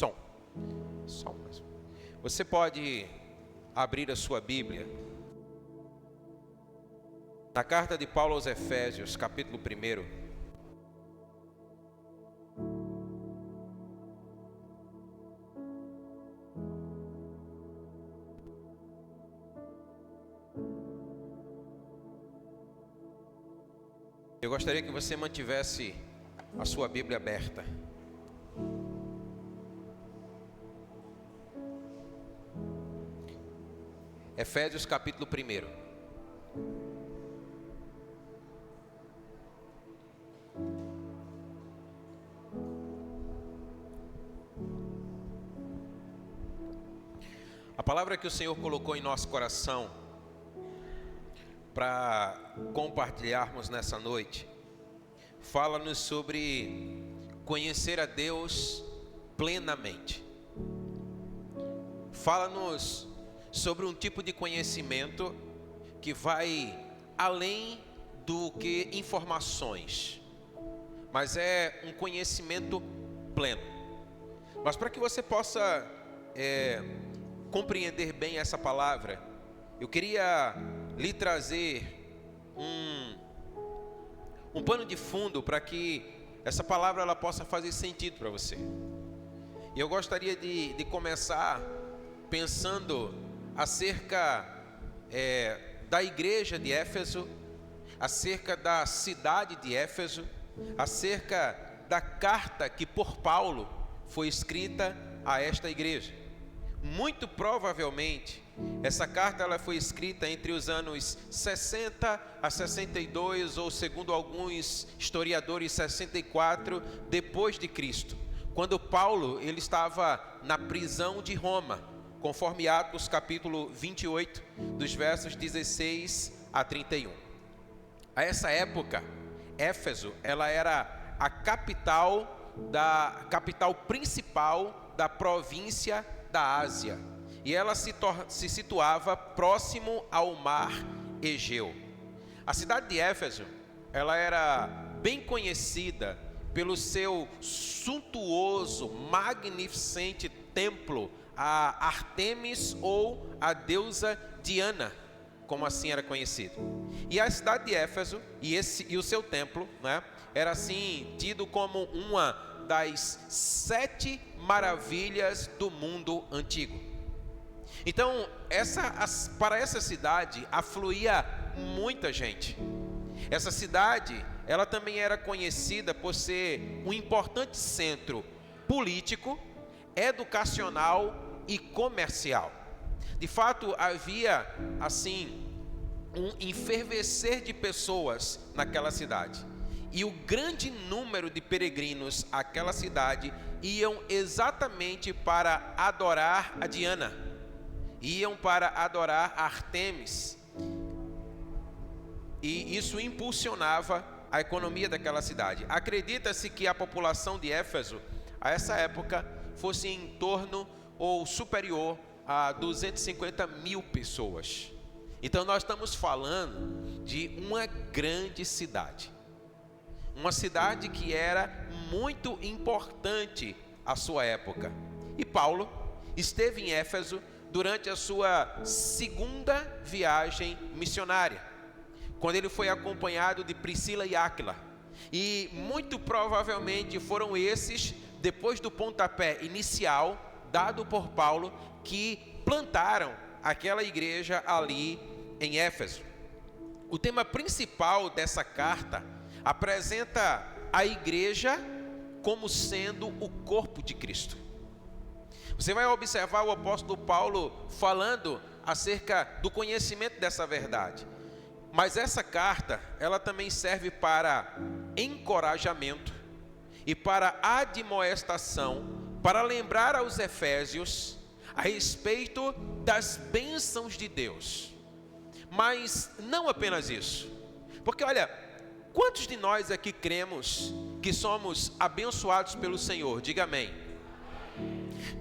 Som. Você pode abrir a sua Bíblia na carta de Paulo aos Efésios, capítulo 1. Eu gostaria que você mantivesse a sua Bíblia aberta. Efésios capítulo 1. A palavra que o Senhor colocou em nosso coração para compartilharmos nessa noite fala-nos sobre conhecer a Deus plenamente. Fala-nos sobre um tipo de conhecimento que vai além do que informações, mas é um conhecimento pleno. Mas para que você possa compreender bem essa palavra, eu queria lhe trazer um pano de fundo para que essa palavra ela possa fazer sentido para você. E eu gostaria de começar pensando acerca da igreja de Éfeso, acerca da cidade de Éfeso, acerca da carta que por Paulo foi escrita a esta igreja. Muito provavelmente, essa carta ela foi escrita entre os anos 60 a 62, ou segundo alguns historiadores, 64 depois de Cristo, quando Paulo ele estava na prisão de Roma, conforme Atos capítulo 28, dos versos 16 a 31. A essa época, Éfeso ela era a capital principal da província da Ásia, e ela se situava próximo ao mar Egeu. A cidade de Éfeso ela era bem conhecida pelo seu suntuoso, magnificente templo a Artemis, ou a deusa Diana, como assim era conhecido. E a cidade de Éfeso e o seu templo, né, era assim tido como uma das 7 maravilhas do mundo antigo. Então, para essa cidade afluía muita gente. Essa cidade, ela também era conhecida por ser um importante centro político, educacional e comercial. De fato, havia assim um enfervescer de pessoas naquela cidade. E o grande número de peregrinos àquela cidade iam exatamente para adorar a Diana, iam para adorar a Artemis. E isso impulsionava a economia daquela cidade. Acredita-se que a população de Éfeso, a essa época, fosse em torno ou superior a 250 mil pessoas. Então nós estamos falando de uma grande cidade. Uma cidade que era muito importante à sua época. E Paulo esteve em Éfeso durante a sua segunda viagem missionária, quando ele foi acompanhado de Priscila e Áquila. E muito provavelmente foram esses, depois do pontapé inicial dado por Paulo, que plantaram aquela igreja ali em Éfeso. O tema principal dessa carta apresenta a igreja como sendo o corpo de Cristo. Você vai observar o apóstolo Paulo falando acerca do conhecimento dessa verdade. Mas essa carta, ela também serve para encorajamento e para admoestação, para lembrar aos efésios a respeito das bênçãos de Deus. Mas não apenas isso. Porque olha, quantos de nós aqui cremos que somos abençoados pelo Senhor? Diga amém.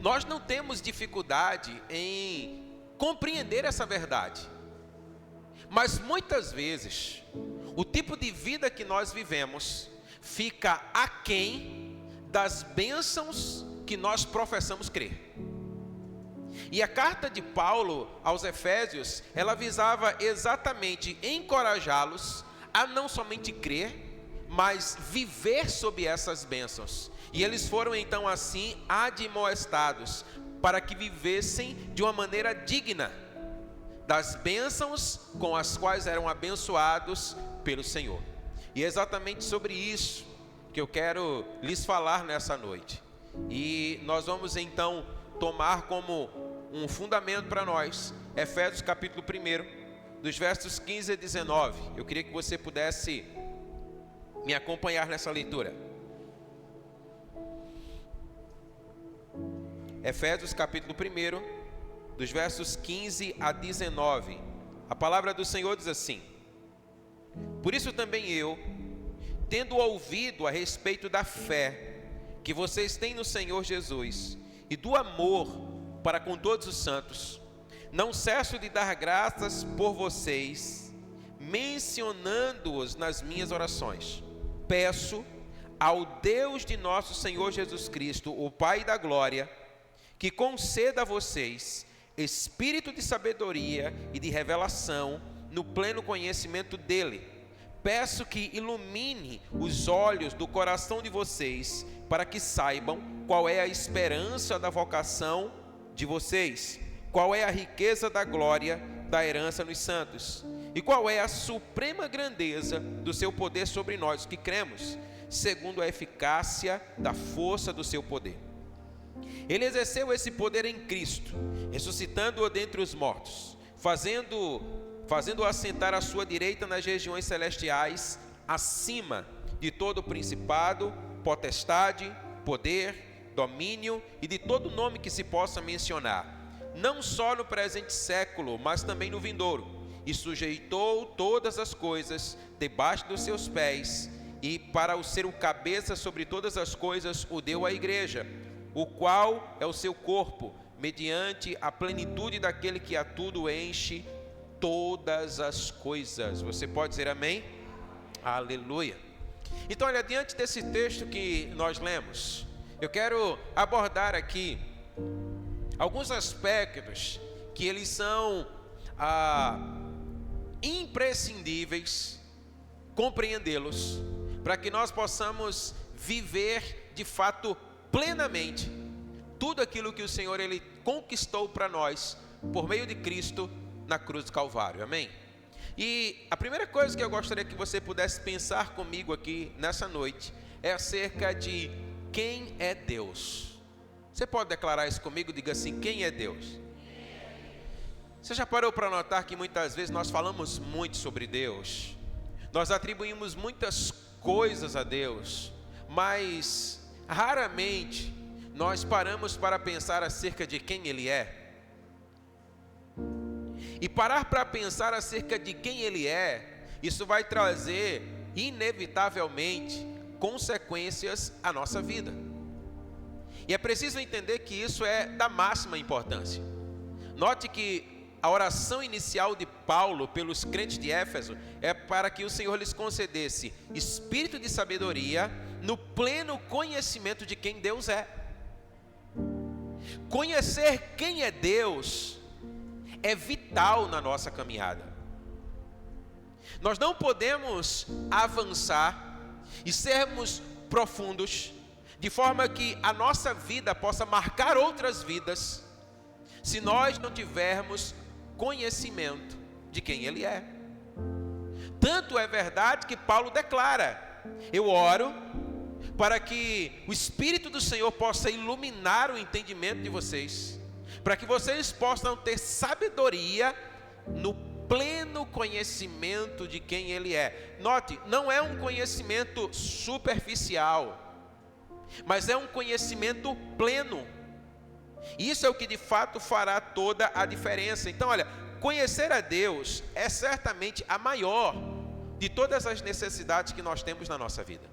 Nós não temos dificuldade em compreender essa verdade. Mas muitas vezes, o tipo de vida que nós vivemos fica aquém das bênçãos que nós professamos crer. E a carta de Paulo aos Efésios, ela visava exatamente encorajá-los a não somente crer, mas viver sob essas bênçãos. E eles foram então assim admoestados para que vivessem de uma maneira digna das bênçãos com as quais eram abençoados pelo Senhor. E é exatamente sobre isso que eu quero lhes falar nessa noite. E nós vamos então tomar como um fundamento para nós Efésios capítulo 1, dos versos 15 a 19. Eu queria que você pudesse me acompanhar nessa leitura. Efésios capítulo 1, dos versos 15 a 19. A palavra do Senhor diz assim: por isso também eu, tendo ouvido a respeito da fé que vocês têm no Senhor Jesus e do amor para com todos os santos, não cesso de dar graças por vocês, mencionando-os nas minhas orações. Peço ao Deus de nosso Senhor Jesus Cristo, o Pai da glória, que conceda a vocês espírito de sabedoria e de revelação no pleno conhecimento dele. Peço que ilumine os olhos do coração de vocês, para que saibam qual é a esperança da vocação de vocês, qual é a riqueza da glória da herança nos santos, e qual é a suprema grandeza do seu poder sobre nós que cremos, segundo a eficácia da força do seu poder. Ele exerceu esse poder em Cristo, ressuscitando-o dentre os mortos, fazendo-o assentar à sua direita nas regiões celestiais, acima de todo principado, potestade, poder, domínio e de todo nome que se possa mencionar, não só no presente século, mas também no vindouro, e sujeitou todas as coisas debaixo dos seus pés, e para o ser o cabeça sobre todas as coisas o deu à igreja, o qual é o seu corpo, mediante a plenitude daquele que a tudo enche todas as coisas. Você pode dizer amém? Aleluia. Então, olha, diante desse texto que nós lemos, eu quero abordar aqui alguns aspectos que eles são imprescindíveis compreendê-los, para que nós possamos viver de fato plenamente tudo aquilo que o Senhor ele conquistou para nós por meio de Cristo na cruz do Calvário, amém? E a primeira coisa que eu gostaria que você pudesse pensar comigo aqui nessa noite é acerca de quem é Deus. Você pode declarar isso comigo? Diga assim: quem é Deus? Você já parou para notar que muitas vezes nós falamos muito sobre Deus, nós atribuímos muitas coisas a Deus, mas raramente nós paramos para pensar acerca de quem Ele é. E parar para pensar acerca de quem Ele é, isso vai trazer inevitavelmente consequências à nossa vida. E é preciso entender que isso é da máxima importância. Note que a oração inicial de Paulo pelos crentes de Éfeso é para que o Senhor lhes concedesse espírito de sabedoria no pleno conhecimento de quem Deus é. Conhecer quem é Deus é vital na nossa caminhada. Nós não podemos avançar e sermos profundos de forma que a nossa vida possa marcar outras vidas, se nós não tivermos conhecimento de quem Ele é. Tanto é verdade que Paulo declara: eu oro para que o Espírito do Senhor possa iluminar o entendimento de vocês, para que vocês possam ter sabedoria no pleno conhecimento de quem Ele é. Note, não é um conhecimento superficial, mas é um conhecimento pleno. Isso é o que de fato fará toda a diferença. Então, olha, conhecer a Deus é certamente a maior de todas as necessidades que nós temos na nossa vida.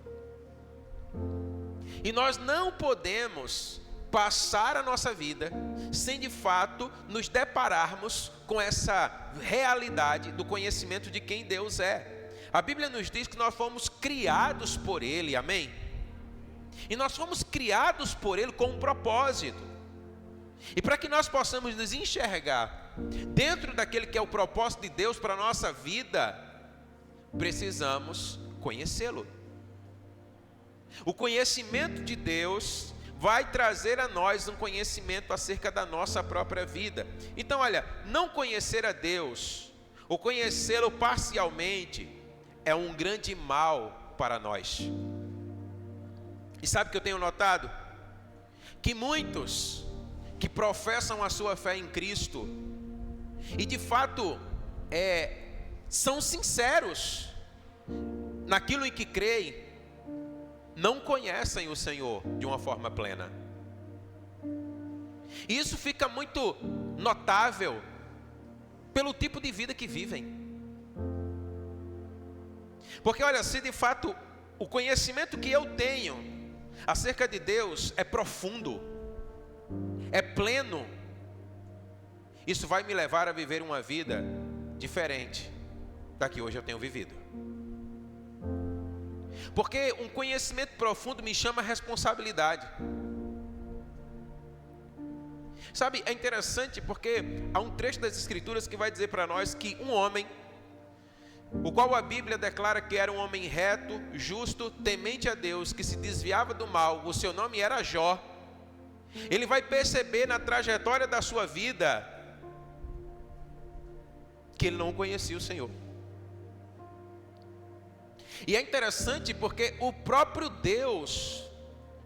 E nós não podemos passar a nossa vida sem de fato nos depararmos com essa realidade do conhecimento de quem Deus é. A Bíblia nos diz que nós fomos criados por Ele, amém? E nós fomos criados por Ele com um propósito. E para que nós possamos nos enxergar dentro daquele que é o propósito de Deus para a nossa vida, precisamos conhecê-lo. O conhecimento de Deus vai trazer a nós um conhecimento acerca da nossa própria vida. Então, olha, não conhecer a Deus, ou conhecê-lo parcialmente, é um grande mal para nós. E sabe o que eu tenho notado? Que muitos que professam a sua fé em Cristo, e de fato são sinceros naquilo em que creem, não conhecem o Senhor de uma forma plena. E isso fica muito notável pelo tipo de vida que vivem. Porque olha, se de fato o conhecimento que eu tenho acerca de Deus é profundo, é pleno, isso vai me levar a viver uma vida diferente da que hoje eu tenho vivido. Porque um conhecimento profundo me chama a responsabilidade. Sabe, é interessante porque há um trecho das Escrituras que vai dizer para nós que um homem, o qual a Bíblia declara que era um homem reto, justo, temente a Deus, que se desviava do mal, o seu nome era Jó. Ele vai perceber na trajetória da sua vida que ele não conhecia o Senhor. E é interessante porque o próprio Deus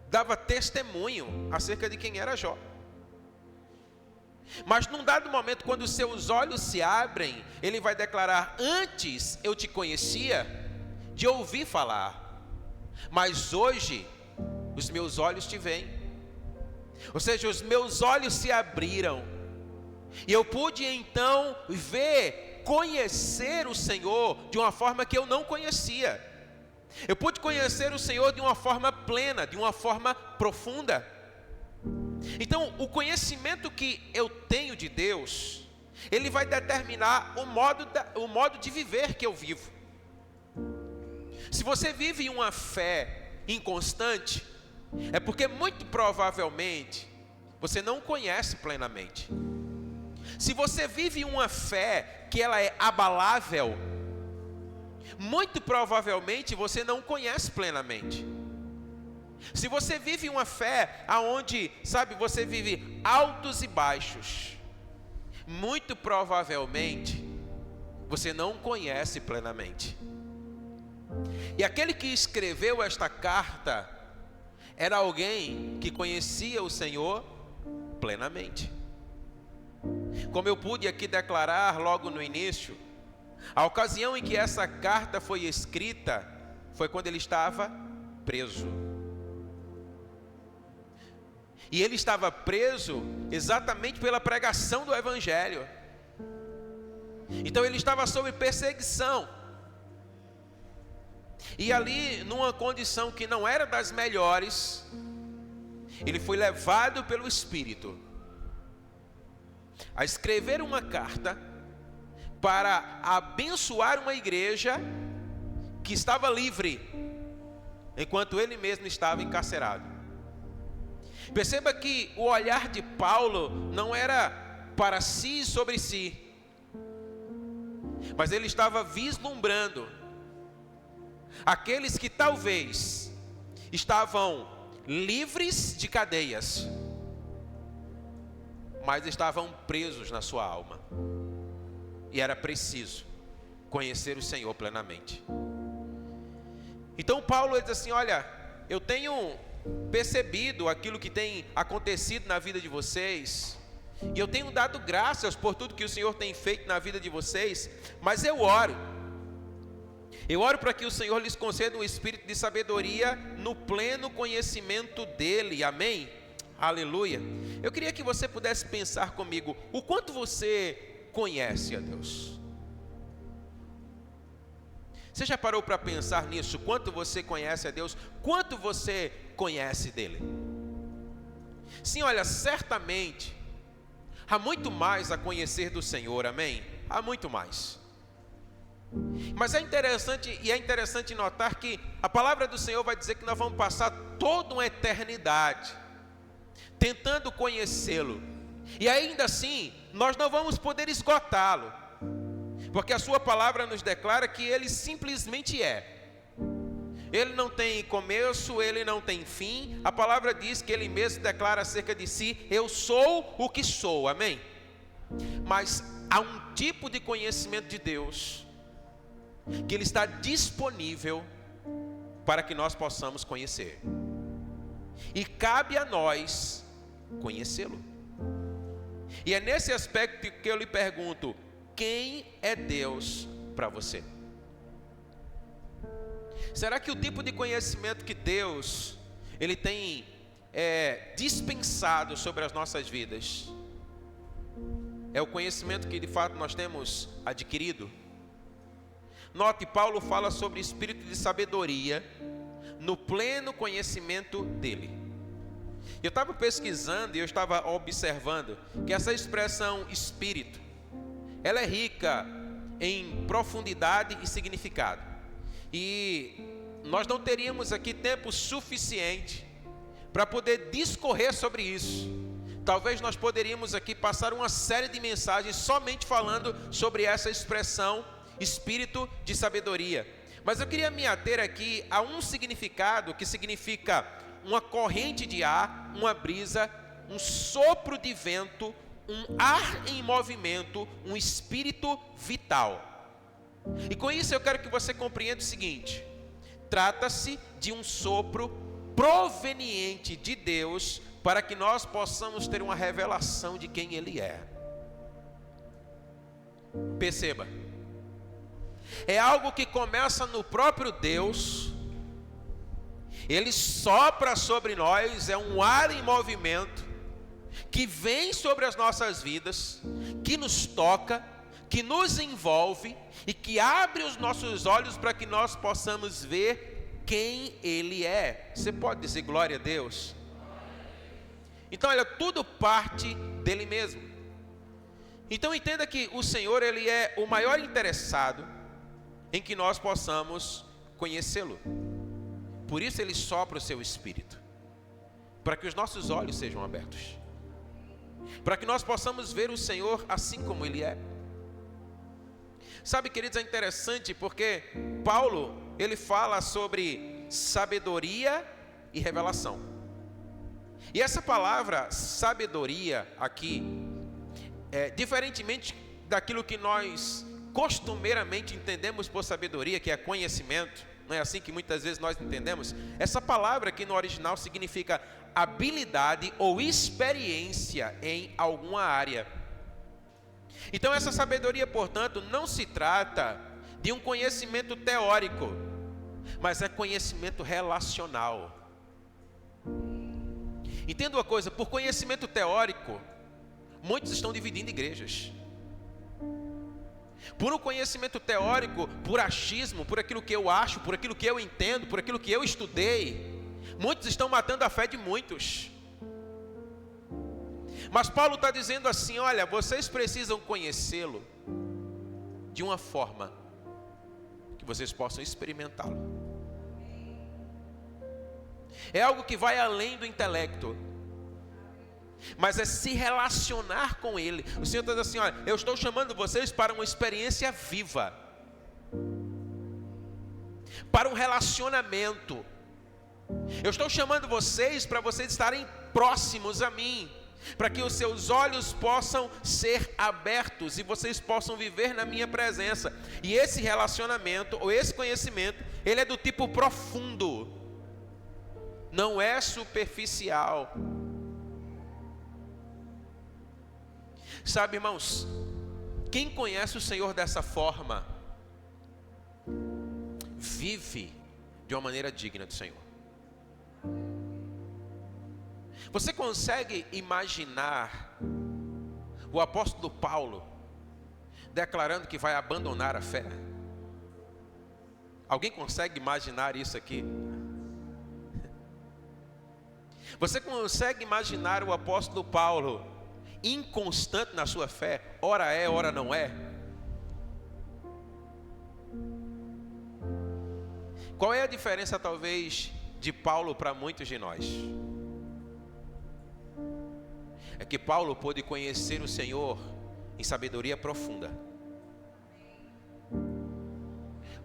dava testemunho acerca de quem era Jó. Mas num dado momento, quando os seus olhos se abrem, ele vai declarar: antes eu te conhecia de ouvir falar, mas hoje os meus olhos te veem. Ou seja, os meus olhos se abriram, e eu pude então ver, conhecer o Senhor de uma forma que eu não conhecia. Eu pude conhecer o Senhor de uma forma plena, de uma forma profunda. Então, o conhecimento que eu tenho de Deus, ele vai determinar o modo de viver que eu vivo. Se você vive uma fé inconstante, é porque muito provavelmente você não conhece plenamente. Se você vive uma fé que ela é abalável, muito provavelmente você não conhece plenamente. Se você vive uma fé aonde, sabe, você vive altos e baixos, muito provavelmente você não conhece plenamente. E aquele que escreveu esta carta era alguém que conhecia o Senhor plenamente. Como eu pude aqui declarar logo no início, a ocasião em que essa carta foi escrita foi quando ele estava preso. E ele estava preso exatamente pela pregação do Evangelho. Então ele estava sob perseguição. E ali, numa condição que não era das melhores, ele foi levado pelo Espírito a escrever uma carta para abençoar uma igreja que estava livre, enquanto ele mesmo estava encarcerado. Perceba que o olhar de Paulo não era para si e sobre si, mas ele estava vislumbrando aqueles que talvez estavam livres de cadeias, mas estavam presos na sua alma. E era preciso conhecer o Senhor plenamente. Então Paulo diz assim: olha, eu tenho percebido aquilo que tem acontecido na vida de vocês, e eu tenho dado graças por tudo que o Senhor tem feito na vida de vocês, mas eu oro para que o Senhor lhes conceda um espírito de sabedoria no pleno conhecimento dEle, amém? Aleluia. Eu queria que você pudesse pensar comigo, o quanto você conhece a Deus? Você já parou para pensar nisso? Quanto você conhece a Deus? Quanto você conhece dEle? Sim, olha, certamente há muito mais a conhecer do Senhor, amém? Há muito mais. Mas é interessante notar que a palavra do Senhor vai dizer que nós vamos passar toda uma eternidade tentando conhecê-lo. E ainda assim, nós não vamos poder esgotá-lo. Porque a sua palavra nos declara que ele simplesmente é. Ele não tem começo, ele não tem fim. A palavra diz que ele mesmo declara acerca de si: eu sou o que sou, amém? Mas há um tipo de conhecimento de Deus que ele está disponível para que nós possamos conhecer. E cabe a nós conhecê-lo. E é nesse aspecto que eu lhe pergunto: quem é Deus para você? Será que o tipo de conhecimento que Deus ele tem dispensado sobre as nossas vidas é o conhecimento que de fato nós temos adquirido? Note, Paulo fala sobre espírito de sabedoria no pleno conhecimento dele. Eu estava pesquisando e eu estava observando que essa expressão espírito, ela é rica em profundidade e significado. E nós não teríamos aqui tempo suficiente para poder discorrer sobre isso. Talvez nós poderíamos aqui passar uma série de mensagens somente falando sobre essa expressão espírito de sabedoria. Mas eu queria me ater aqui a um significado que significa uma corrente de ar, uma brisa, um sopro de vento, um ar em movimento, um espírito vital. E com isso eu quero que você compreenda o seguinte: trata-se de um sopro proveniente de Deus para que nós possamos ter uma revelação de quem Ele é. Perceba, é algo que começa no próprio Deus. Ele sopra sobre nós, é um ar em movimento que vem sobre as nossas vidas, que nos toca, que nos envolve e que abre os nossos olhos para que nós possamos ver quem Ele é. Você pode dizer glória a Deus? Então, olha, tudo parte dele mesmo. Então entenda que o Senhor, Ele é o maior interessado em que nós possamos conhecê-lo. Por isso Ele sopra o seu Espírito, para que os nossos olhos sejam abertos, para que nós possamos ver o Senhor assim como Ele é. Sabe, queridos, é interessante porque Paulo, ele fala sobre sabedoria e revelação. E essa palavra sabedoria aqui, diferentemente daquilo que nós costumeiramente entendemos por sabedoria, que é conhecimento, não é assim que muitas vezes nós entendemos? Essa palavra aqui no original significa habilidade ou experiência em alguma área. Então essa sabedoria, portanto, não se trata de um conhecimento teórico, mas é conhecimento relacional. Entenda uma coisa, por conhecimento teórico, muitos estão dividindo igrejas. Por um conhecimento teórico, por achismo, por aquilo que eu acho, por aquilo que eu entendo, por aquilo que eu estudei, muitos estão matando a fé de muitos. Mas Paulo está dizendo assim: olha, vocês precisam conhecê-lo de uma forma que vocês possam experimentá-lo. É algo que vai além do intelecto, mas é se relacionar com Ele. O Senhor está dizendo assim: olha, eu estou chamando vocês para uma experiência viva, para um relacionamento. Eu estou chamando vocês para vocês estarem próximos a mim, para que os seus olhos possam ser abertos e vocês possam viver na minha presença. E esse relacionamento, ou esse conhecimento, ele é do tipo profundo, não é superficial. Sabe, irmãos, quem conhece o Senhor dessa forma, vive de uma maneira digna do Senhor. Você consegue imaginar o apóstolo Paulo declarando que vai abandonar a fé? Alguém consegue imaginar isso aqui? Você consegue imaginar o apóstolo Paulo inconstante na sua fé, ora é, ora não é? Qual é a diferença, talvez, de Paulo para muitos de nós? É que Paulo pôde conhecer o Senhor em sabedoria profunda.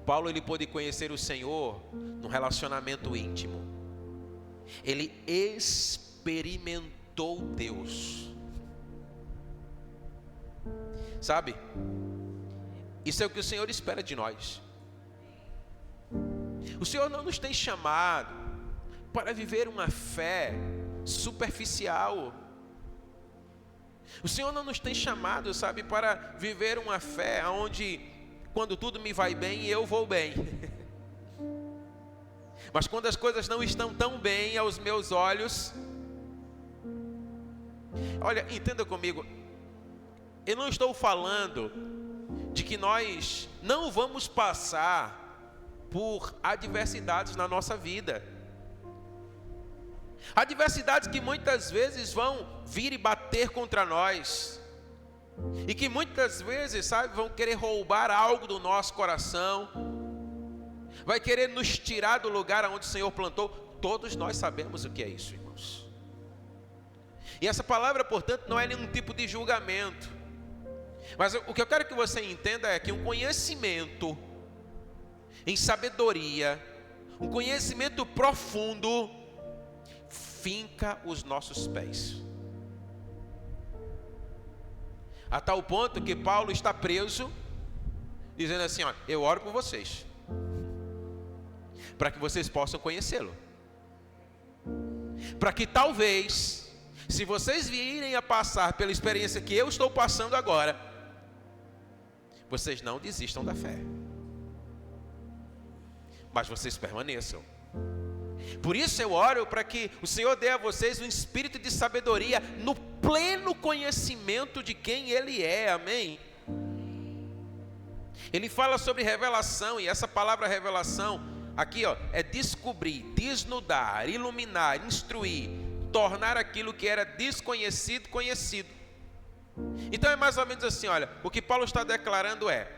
Paulo, ele pôde conhecer o Senhor num relacionamento íntimo. Ele experimentou Deus. Sabe? Isso é o que o Senhor espera de nós. O Senhor não nos tem chamado para viver uma fé superficial. O Senhor não nos tem chamado, sabe, para viver uma fé onde quando tudo me vai bem, eu vou bem. Mas quando as coisas não estão tão bem aos meus olhos, olha, entenda comigo, eu não estou falando de que nós não vamos passar por adversidades na nossa vida. Adversidades que muitas vezes vão vir e bater contra nós. E que muitas vezes, sabe, vão querer roubar algo do nosso coração. Vai querer nos tirar do lugar onde o Senhor plantou. Todos nós sabemos o que é isso, irmãos. E essa palavra, portanto, não é nenhum tipo de julgamento. Mas o que eu quero que você entenda é que um conhecimento em sabedoria, um conhecimento profundo, finca os nossos pés. A tal ponto que Paulo está preso, dizendo assim, ó, eu oro por vocês, para que vocês possam conhecê-lo. Para que talvez, se vocês virem a passar pela experiência que eu estou passando agora, vocês não desistam da fé, mas vocês permaneçam. Por isso eu oro para que o Senhor dê a vocês um espírito de sabedoria no pleno conhecimento de quem Ele é, amém? Ele fala sobre revelação, e essa palavra revelação, aqui ó, é descobrir, desnudar, iluminar, instruir, tornar aquilo que era desconhecido, conhecido. Então é mais ou menos assim, olha, o que Paulo está declarando é,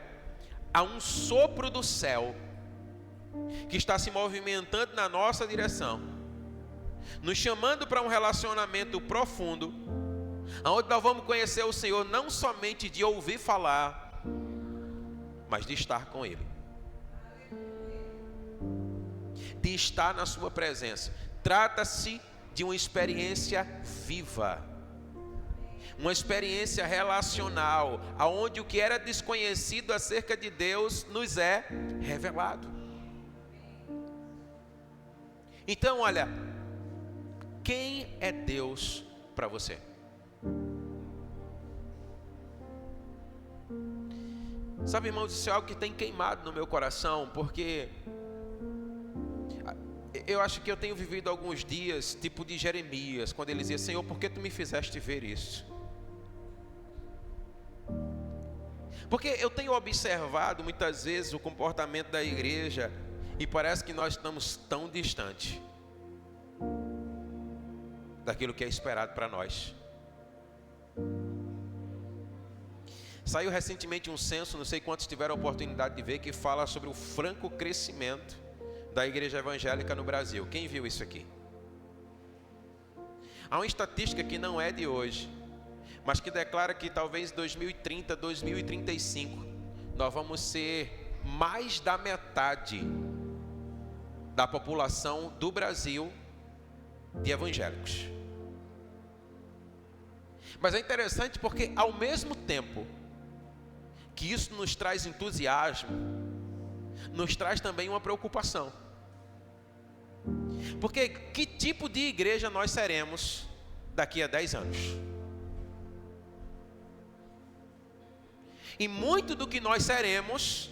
há um sopro do céu, que está se movimentando na nossa direção, nos chamando para um relacionamento profundo, onde nós vamos conhecer o Senhor não somente de ouvir falar, mas de estar com Ele, de estar na sua presença. Trata-se de uma experiência viva, uma experiência relacional, onde o que era desconhecido acerca de Deus nos é revelado. Então, olha, quem é Deus para você? Sabe, irmãos, isso é algo que tem queimado no meu coração, porque eu acho que eu tenho vivido alguns dias, tipo de Jeremias, quando ele dizia, Senhor, por que tu me fizeste ver isso? Porque eu tenho observado muitas vezes o comportamento da igreja, e parece que nós estamos tão distantes daquilo que é esperado para nós. Saiu recentemente um censo, não sei quantos tiveram a oportunidade de ver, que fala sobre o franco crescimento da igreja evangélica no Brasil. Quem viu isso aqui? Há uma estatística que não é de hoje, mas que declara que talvez em 2030, 2035, nós vamos ser mais da metade da população do Brasil de evangélicos. Mas é interessante porque ao mesmo tempo que isso nos traz entusiasmo, nos traz também uma preocupação. Porque que tipo de igreja nós seremos daqui a 10 anos? E muito do que nós seremos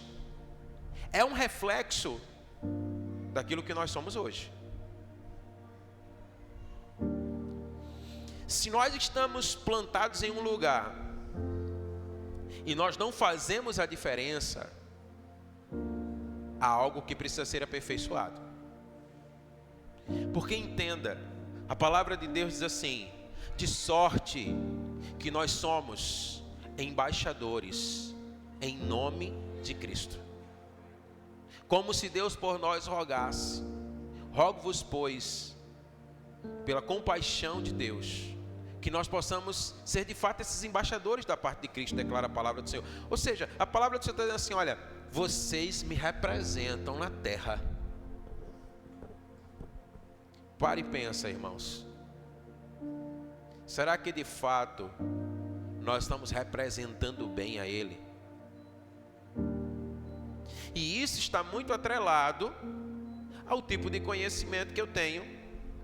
é um reflexo daquilo que nós somos hoje. Se nós estamos plantados em um lugar e nós não fazemos a diferença, há algo que precisa ser aperfeiçoado. Porque entenda, a palavra de Deus diz assim, de sorte que nós somos embaixadores em nome de Cristo. como se Deus por nós rogasse. Rogo-vos, pois, pela compaixão de Deus, que nós possamos ser de fato esses embaixadores da parte de Cristo, declara a palavra do Senhor. Ou seja, a palavra do Senhor está dizendo assim: olha, vocês me representam na terra. Pare e pensa, irmãos. Será que de fato nós estamos representando bem a Ele? E isso está muito atrelado ao tipo de conhecimento que eu tenho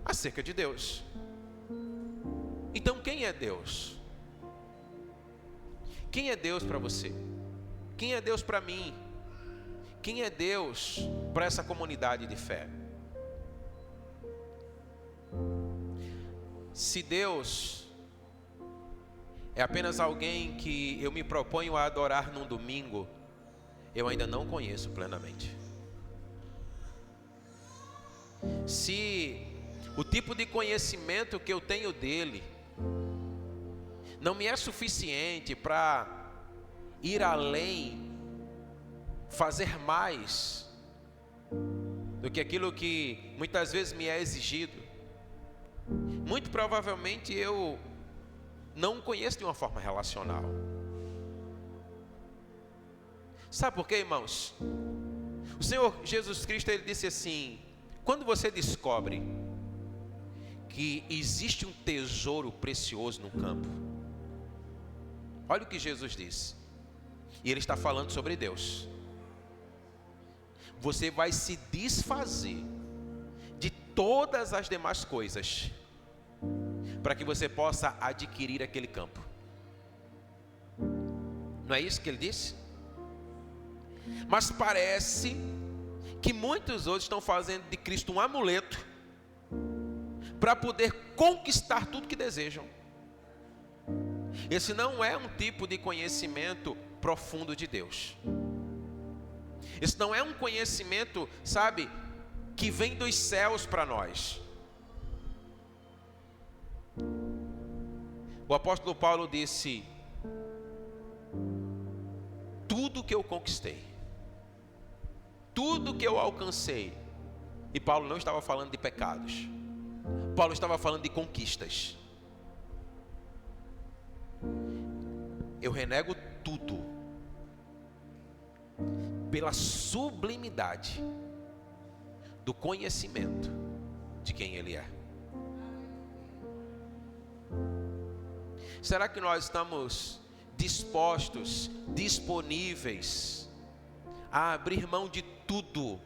acerca de Deus. Então, quem é Deus? Quem é Deus para você? Quem é Deus para mim? Quem é Deus para essa comunidade de fé? Se Deus é apenas alguém que eu me proponho a adorar num domingo, eu ainda não conheço plenamente. Se o tipo de conhecimento que eu tenho dele não me é suficiente para ir além, fazer mais do que aquilo que muitas vezes me é exigido, muito provavelmente eu não o conheço de uma forma relacional. Sabe por quê, irmãos? O Senhor Jesus Cristo, Ele disse assim: quando você descobre que existe um tesouro precioso no campo, olha o que Jesus disse, e Ele está falando sobre Deus. Você vai se desfazer de todas as demais coisas para que você possa adquirir aquele campo. Não é isso que Ele disse? Mas parece que muitos outros estão fazendo de Cristo um amuleto para poder conquistar tudo que desejam. Esse não é um tipo de conhecimento profundo de Deus. Esse não é um conhecimento, sabe, que vem dos céus para nós. O apóstolo Paulo disse: tudo que eu conquistei, tudo que eu alcancei. E Paulo não estava falando de pecados, Paulo estava falando de conquistas. Eu renego tudo pela sublimidade do conhecimento de quem Ele é. Será que nós estamos dispostos, disponíveis a abrir mão de tudo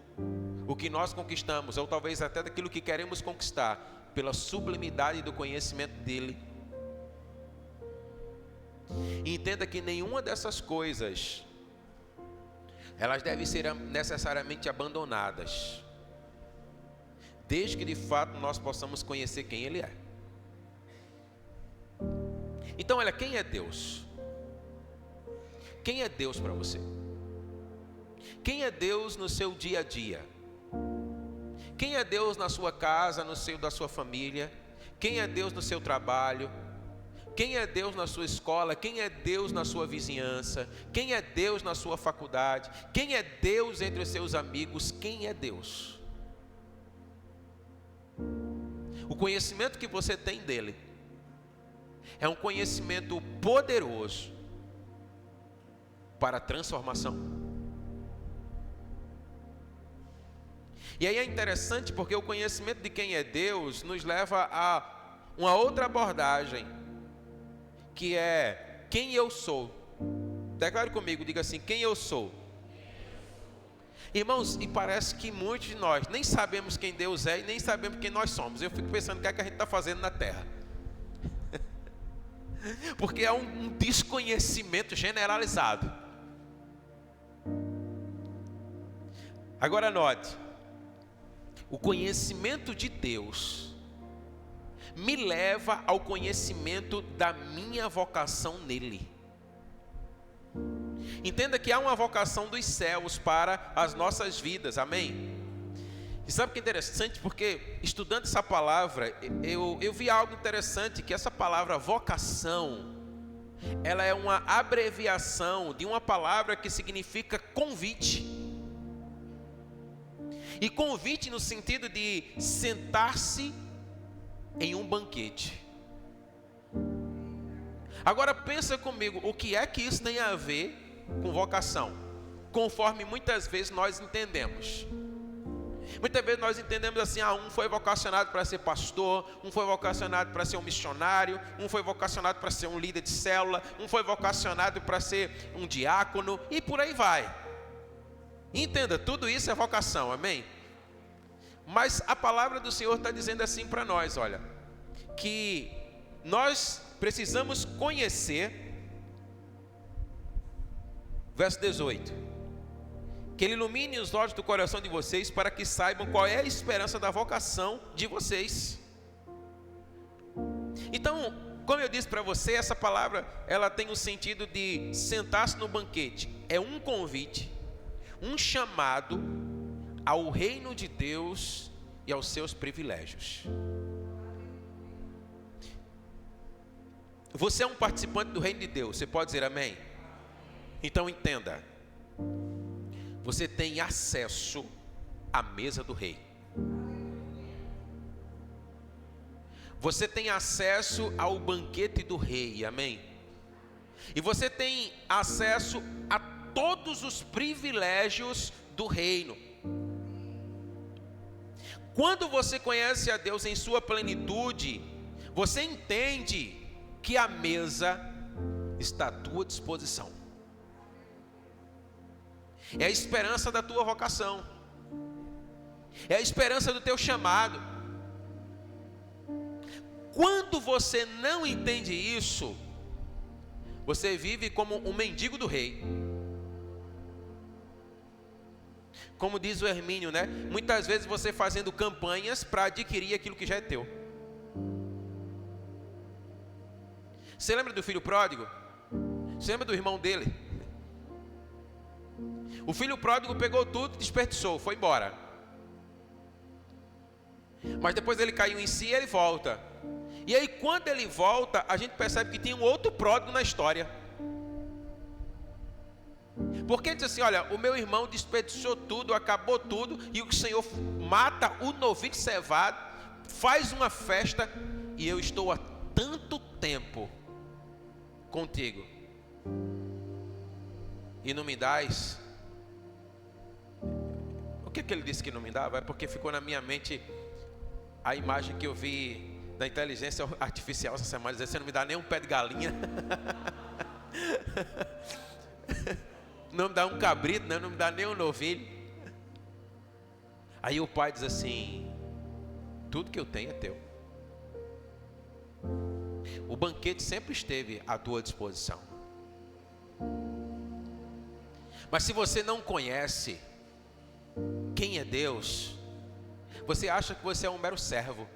o que nós conquistamos, ou talvez até daquilo que queremos conquistar, pela sublimidade do conhecimento dEle? E entenda que nenhuma dessas coisas elas devem ser necessariamente abandonadas, desde que de fato nós possamos conhecer quem Ele é. Então, olha, quem é Deus? Quem é Deus para você? Quem é Deus no seu dia a dia? Quem é Deus na sua casa, no seio da sua família? Quem é Deus no seu trabalho? Quem é Deus na sua escola? Quem é Deus na sua vizinhança? Quem é Deus na sua faculdade? Quem é Deus entre os seus amigos? Quem é Deus? O conhecimento que você tem dele é um conhecimento poderoso para a transformação. E aí é interessante porque o conhecimento de quem é Deus nos leva a uma outra abordagem, que é quem eu sou. Declare comigo, diga assim: quem eu sou. Irmãos, e parece que muitos de nós nem sabemos quem Deus é e nem sabemos quem nós somos. Eu fico pensando o que é que a gente está fazendo na terra. Porque é um desconhecimento generalizado. Agora note, o conhecimento de Deus me leva ao conhecimento da minha vocação nele. Entenda que há uma vocação dos céus para as nossas vidas, amém? E sabe o que é interessante? Porque estudando essa palavra, eu vi algo interessante, que essa palavra vocação, ela é uma abreviação de uma palavra que significa convite. E convite no sentido de sentar-se em um banquete. Agora pensa comigo, o que é que isso tem a ver com vocação? Conforme muitas vezes nós entendemos. Muitas vezes nós entendemos assim, um foi vocacionado para ser pastor, um foi vocacionado para ser um missionário, um foi vocacionado para ser um líder de célula, um foi vocacionado para ser um diácono, e por aí vai. Entenda, tudo isso é vocação, amém? Mas a palavra do Senhor está dizendo assim para nós, olha, que nós precisamos conhecer, verso 18, que Ele ilumine os olhos do coração de vocês, para que saibam qual é a esperança da vocação de vocês. Então, como eu disse para você, essa palavra, ela tem o sentido de sentar-se no banquete. É um convite, um chamado ao reino de Deus e aos seus privilégios. Você é um participante do reino de Deus, você pode dizer amém? Então entenda, você tem acesso à mesa do rei. Você tem acesso ao banquete do rei, amém? E você tem acesso a todos os privilégios do reino. Quando você conhece a Deus em sua plenitude, você entende que a mesa está à tua disposição. É a esperança da tua vocação. É a esperança do teu chamado. Quando você não entende isso, você vive como um mendigo do rei. Como diz o Hermínio, né? Muitas vezes você fazendo campanhas para adquirir aquilo que já é teu. Você lembra do filho pródigo? Você lembra do irmão dele? O filho pródigo pegou tudo, desperdiçou, foi embora. Mas depois ele caiu em si e ele volta. E aí quando ele volta, a gente percebe que tem um outro pródigo na história. Porque ele diz assim, olha, o meu irmão desperdiçou tudo, acabou tudo, e o Senhor mata o novilho cevado, faz uma festa, e eu estou há tanto tempo contigo, e não me dás. O que ele disse que não me dava? É porque ficou na minha mente a imagem que eu vi da inteligência artificial essa semana, dizendo, você não me dá nem um pé de galinha. Não me dá um cabrito, não me dá nem um novilho. Aí o pai diz assim, tudo que eu tenho é teu. O banquete sempre esteve à tua disposição. Mas se você não conhece quem é Deus, você acha que você é um mero servo.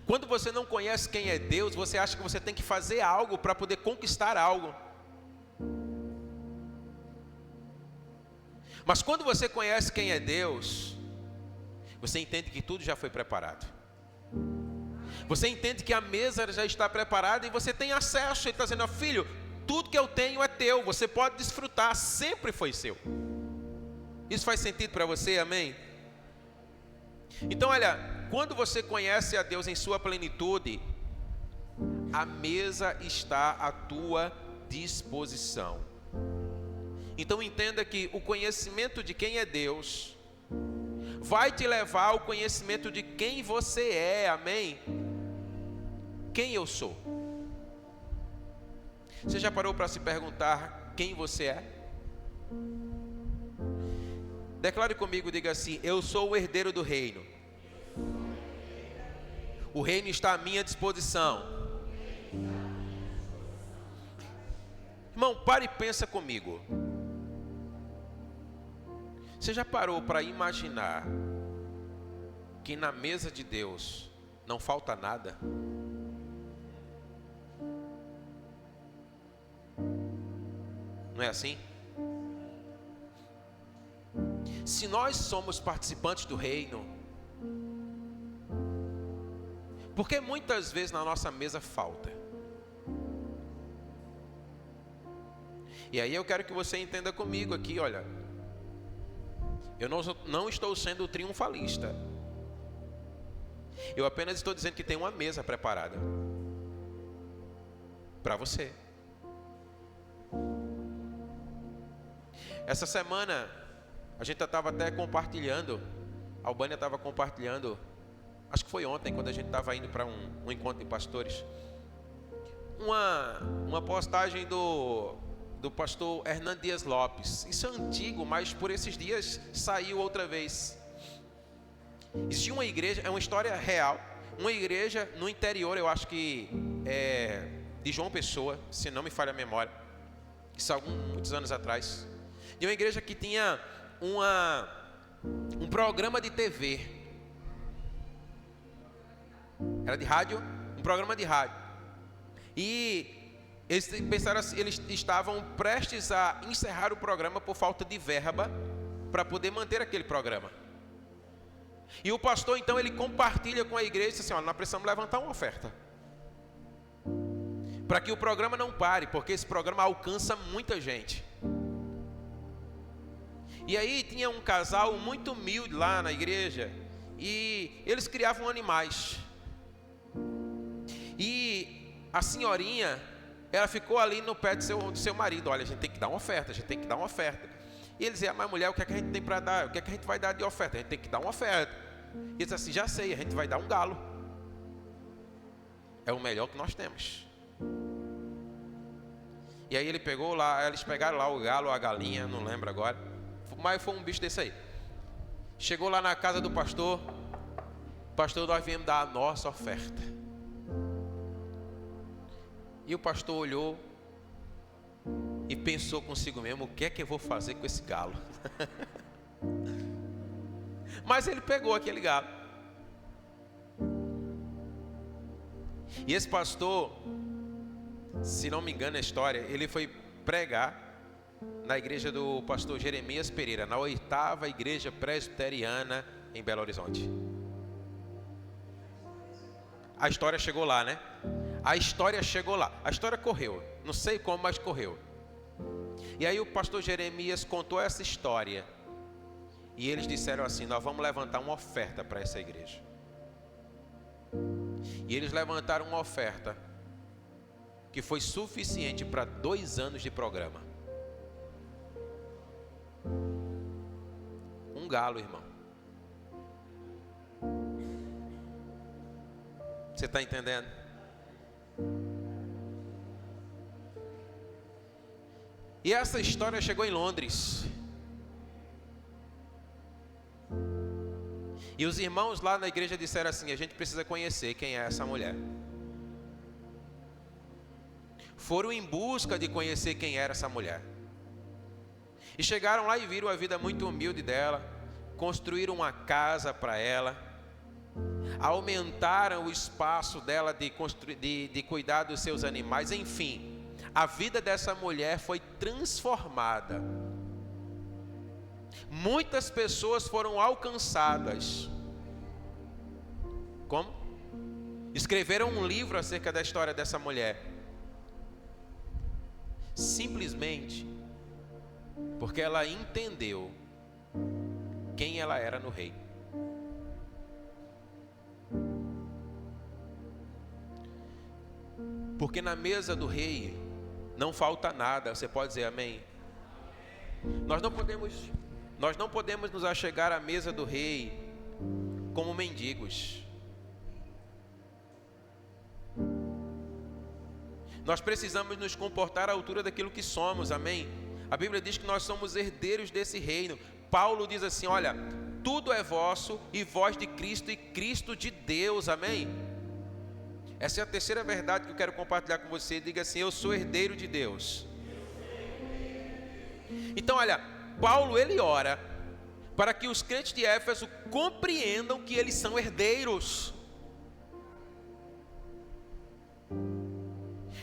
Quando você não conhece quem é Deus, você acha que você tem que fazer algo para poder conquistar algo. Mas quando você conhece quem é Deus, você entende que tudo já foi preparado. Você entende que a mesa já está preparada e você tem acesso. Ele está dizendo, filho, tudo que eu tenho é teu, você pode desfrutar, sempre foi seu. Isso faz sentido para você, amém? Então olha, quando você conhece a Deus em sua plenitude, a mesa está à tua disposição. Então entenda que o conhecimento de quem é Deus vai te levar ao conhecimento de quem você é, amém? Quem eu sou? Você já parou para se perguntar quem você é? Declare comigo, diga assim, eu sou o herdeiro do reino. O reino está à minha disposição. Irmão, pare e pensa comigo. Você já parou para imaginar que na mesa de Deus não falta nada? Não é assim? Se nós somos participantes do reino, por que muitas vezes na nossa mesa falta? E aí eu quero que você entenda comigo aqui, olha, Eu não estou sendo triunfalista. Eu apenas estou dizendo que tem uma mesa preparada para você. Essa semana a gente estava até compartilhando, a Albânia estava compartilhando, acho que foi ontem, quando a gente estava indo para um encontro de pastores, uma postagem do pastor Hernando Dias Lopes. Isso é antigo, mas por esses dias saiu outra vez. Existia uma igreja, é uma história real, uma igreja no interior, eu acho que de João Pessoa, se não me falha a memória, isso há muitos anos atrás, de uma igreja que tinha um programa de TV, era de rádio, um programa de rádio, e eles pensaram assim, eles estavam prestes a encerrar o programa por falta de verba para poder manter aquele programa. E o pastor então ele compartilha com a igreja e diz assim: olha, nós precisamos levantar uma oferta para que o programa não pare, porque esse programa alcança muita gente. E aí tinha um casal muito humilde lá na igreja, e eles criavam animais. E a senhorinha, ela ficou ali no pé do seu marido: olha, a gente tem que dar uma oferta, a gente tem que dar uma oferta. E ele dizia: mas mulher, o que é que a gente tem para dar? O que é que a gente vai dar de oferta? A gente tem que dar uma oferta. E ele disse assim: já sei, a gente vai dar um galo. É o melhor que nós temos. E aí ele pegou lá, eles pegaram lá o galo, a galinha, não lembro agora, mas foi um bicho desse aí. Chegou lá na casa do pastor: pastor, nós viemos dar a nossa oferta. E o pastor olhou e pensou consigo mesmo: o que é que eu vou fazer com esse galo? Mas ele pegou aquele galo. E esse pastor, se não me engano a história, ele foi pregar na igreja do pastor Jeremias Pereira, na 8ª igreja presbiteriana em Belo Horizonte. A história chegou lá, né? A história chegou lá. A história correu. Não sei como, mas correu. E aí o pastor Jeremias contou essa história. E eles disseram assim: nós vamos levantar uma oferta para essa igreja. E eles levantaram uma oferta que foi suficiente para 2 anos de programa. Um galo, irmão. Você está entendendo? E essa história chegou em Londres. E os irmãos lá na igreja disseram assim: a gente precisa conhecer quem é essa mulher. Foram em busca de conhecer quem era essa mulher. E chegaram lá e viram a vida muito humilde dela. Construíram uma casa para ela. Aumentaram o espaço dela de cuidar dos seus animais. Enfim, a vida dessa mulher foi transformada. Muitas pessoas foram alcançadas. Como? Escreveram um livro acerca da história dessa mulher. Simplesmente porque ela entendeu quem ela era no reino. Porque na mesa do rei não falta nada. Você pode dizer amém? Nós não podemos nos achegar à mesa do rei como mendigos. Nós precisamos nos comportar à altura daquilo que somos, amém? A Bíblia diz que nós somos herdeiros desse reino. Paulo diz assim: olha, tudo é vosso e vós de Cristo e Cristo de Deus, amém? Essa é a terceira verdade que eu quero compartilhar com você. Diga assim: eu sou herdeiro de Deus. Então olha, Paulo ele ora para que os crentes de Éfeso compreendam que eles são herdeiros.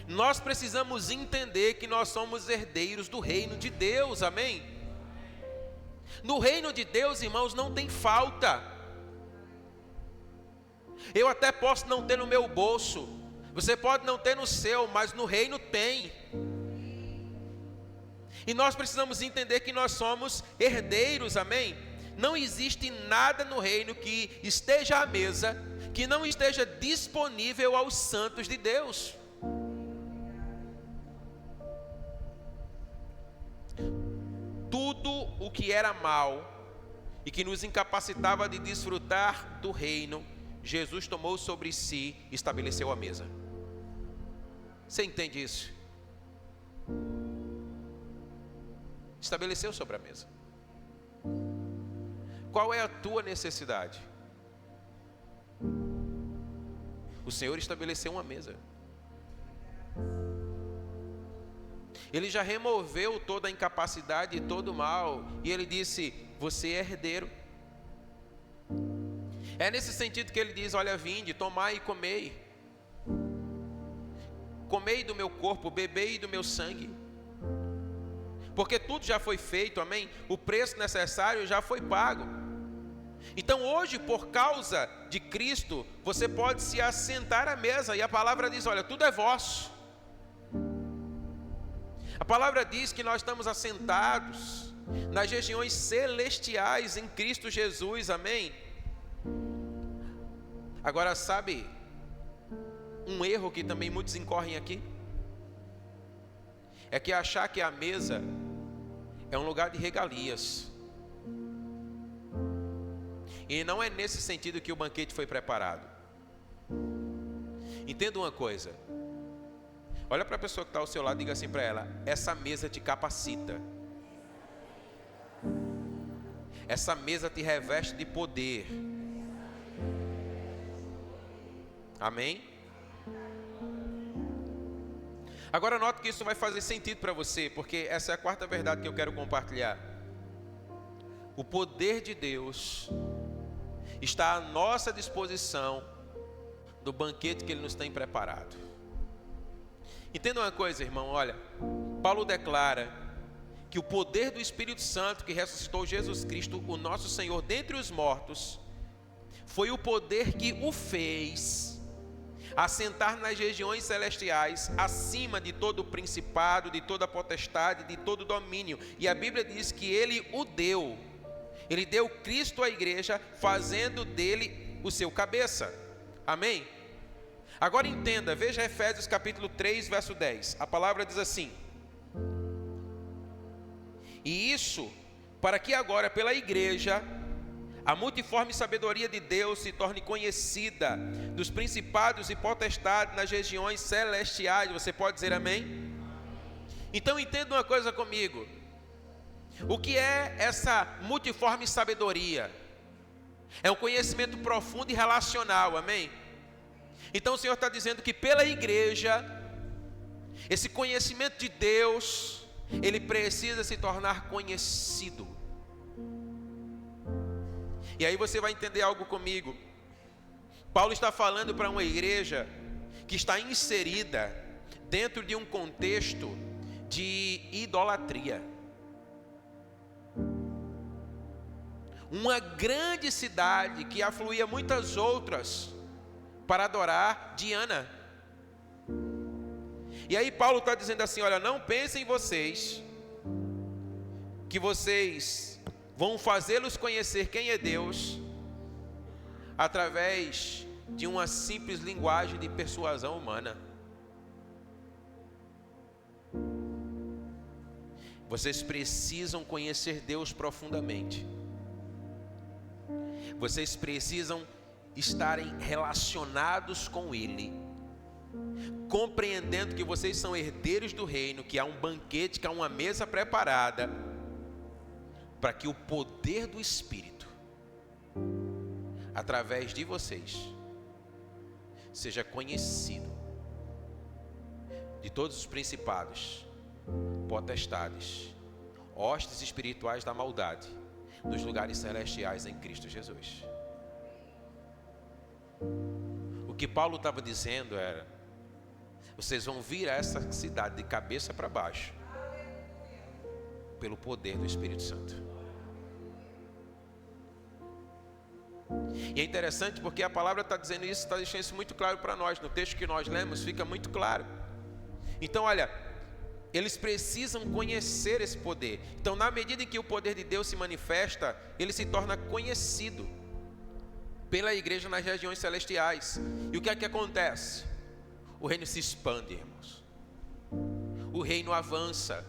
Nós precisamos entender que nós somos herdeiros do reino de Deus, amém? No reino de Deus, irmãos, não tem falta. Eu até posso não ter no meu bolso, você pode não ter no seu, mas no reino tem. E nós precisamos entender que nós somos herdeiros, amém? não existe nada no reino que esteja à mesa, que não esteja disponível aos santos de Deus. Tudo o que era mal e que nos incapacitava de desfrutar do reino, Jesus tomou sobre si e estabeleceu a mesa. Você entende isso? Estabeleceu sobre a mesa. Qual é a tua necessidade? O Senhor estabeleceu uma mesa. Ele já removeu toda a incapacidade e todo o mal. E Ele disse, você é herdeiro. É nesse sentido que Ele diz, olha, vinde, tomai e comei. Comei do meu corpo, bebei do meu sangue. Porque tudo já foi feito, amém? O preço necessário já foi pago. Então hoje, por causa de Cristo, você pode se assentar à mesa. E a palavra diz, olha, tudo é vosso. A palavra diz que nós estamos assentados nas regiões celestiais em Cristo Jesus, amém? Agora, sabe um erro que também muitos incorrem aqui? É que achar que a mesa é um lugar de regalias. E não é nesse sentido que o banquete foi preparado. Entenda uma coisa. Olha para a pessoa que está ao seu lado e diga assim para ela, essa mesa te capacita. Essa mesa te reveste de poder. Amém? Agora note que isso vai fazer sentido para você, porque essa é a quarta verdade que eu quero compartilhar. O poder de Deus está à nossa disposição do banquete que Ele nos tem preparado. Entenda uma coisa, irmão, olha, Paulo declara que o poder do Espírito Santo que ressuscitou Jesus Cristo, o nosso Senhor, dentre os mortos, foi o poder que o fez assentar nas regiões celestiais, acima de todo o principado, de toda a potestade, de todo o domínio. E a Bíblia diz que Ele o deu. Ele deu Cristo à igreja, fazendo dele o seu cabeça. Amém? Agora entenda, veja Efésios capítulo 3, verso 10. A palavra diz assim: e isso, para que agora pela igreja, a multiforme sabedoria de Deus se torne conhecida dos principados e potestades nas regiões celestiais. Você pode dizer amém? Então entenda uma coisa comigo. O que é essa multiforme sabedoria? É um conhecimento profundo e relacional, amém? Então o Senhor está dizendo que pela igreja, esse conhecimento de Deus, ele precisa se tornar conhecido. E aí você vai entender algo comigo. Paulo está falando para uma igreja que está inserida dentro de um contexto de idolatria. Uma grande cidade que afluía muitas outras para adorar Diana. E aí Paulo está dizendo assim, olha, não pensem vocês que vocês vão fazê-los conhecer quem é Deus através de uma simples linguagem de persuasão humana. Vocês precisam conhecer Deus profundamente. Vocês precisam estarem relacionados com Ele, compreendendo que vocês são herdeiros do reino, que há um banquete, que há uma mesa preparada, para que o poder do Espírito, através de vocês, seja conhecido de todos os principados, potestades, hostes espirituais da maldade, nos lugares celestiais em Cristo Jesus. O que Paulo estava dizendo era: vocês vão vir a essa cidade de cabeça para baixo, pelo poder do Espírito Santo. E é interessante porque a palavra está dizendo isso, está deixando isso muito claro para nós. No texto que nós lemos fica muito claro. Então olha, Eles precisam conhecer esse poder. Então, na medida em que o poder de Deus se manifesta, ele se torna conhecido pela igreja nas regiões celestiais. E o que é que acontece? O reino se expande, irmãos. O reino avança.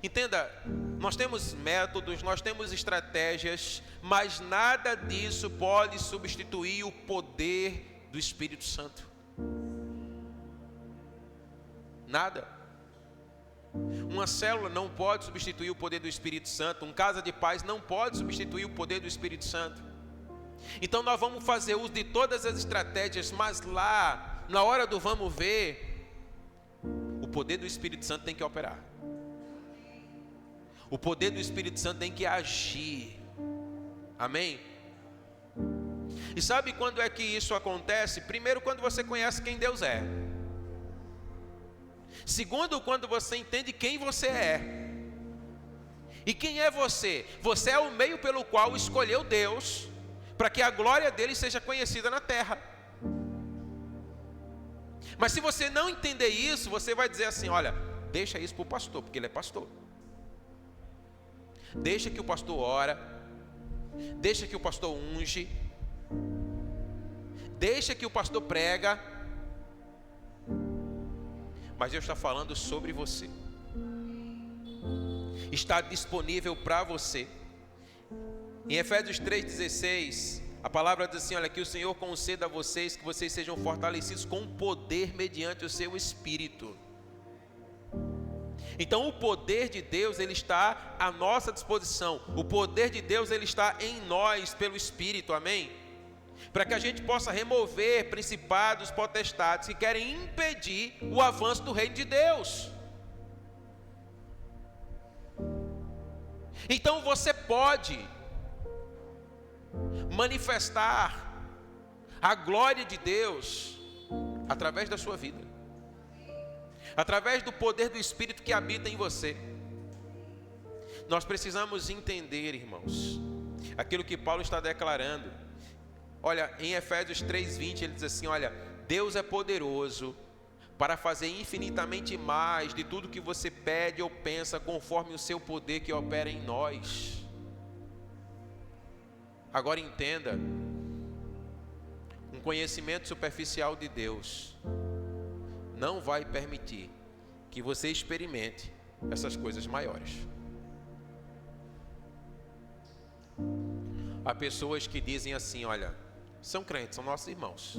Entenda, nós temos métodos, nós temos estratégias, mas nada disso pode substituir o poder do Espírito Santo. Nada. Uma célula não pode substituir o poder do Espírito Santo. Um casa de paz não pode substituir o poder do Espírito Santo. Então nós vamos fazer uso de todas as estratégias, mas lá, na hora do vamos ver, o poder do Espírito Santo tem que operar. O poder do Espírito Santo tem que agir. Amém? E sabe quando é que isso acontece? Primeiro, quando você conhece quem Deus é. Segundo, quando você entende quem você é. E quem é você? Você é o meio pelo qual escolheu Deus para que a glória dele seja conhecida na terra. Mas se você não entender isso, você vai dizer assim: olha, deixa isso para o pastor, porque ele é pastor. Deixa que o pastor ora, deixa que o pastor unge, deixa que o pastor prega. Mas Deus está falando sobre você. Está disponível para você. Em Efésios 3,16, a palavra diz assim: olha, que o Senhor conceda a vocês que vocês sejam fortalecidos com poder mediante o seu Espírito. Então o poder de Deus, ele está à nossa disposição. O poder de Deus, ele está em nós pelo Espírito, amém? Para que a gente possa remover principados, potestades que querem impedir o avanço do reino de Deus. Então você pode manifestar a glória de Deus através da sua vida, através do poder do Espírito que habita em você. Nós precisamos entender, irmãos, aquilo que Paulo está declarando. Olha, em Efésios 3,20 ele diz assim: olha, Deus é poderoso para fazer infinitamente mais de tudo que você pede ou pensa, conforme o seu poder que opera em nós. Agora entenda, um conhecimento superficial de Deus não vai permitir que você experimente essas coisas maiores. Há pessoas que dizem assim: olha, são crentes, são nossos irmãos,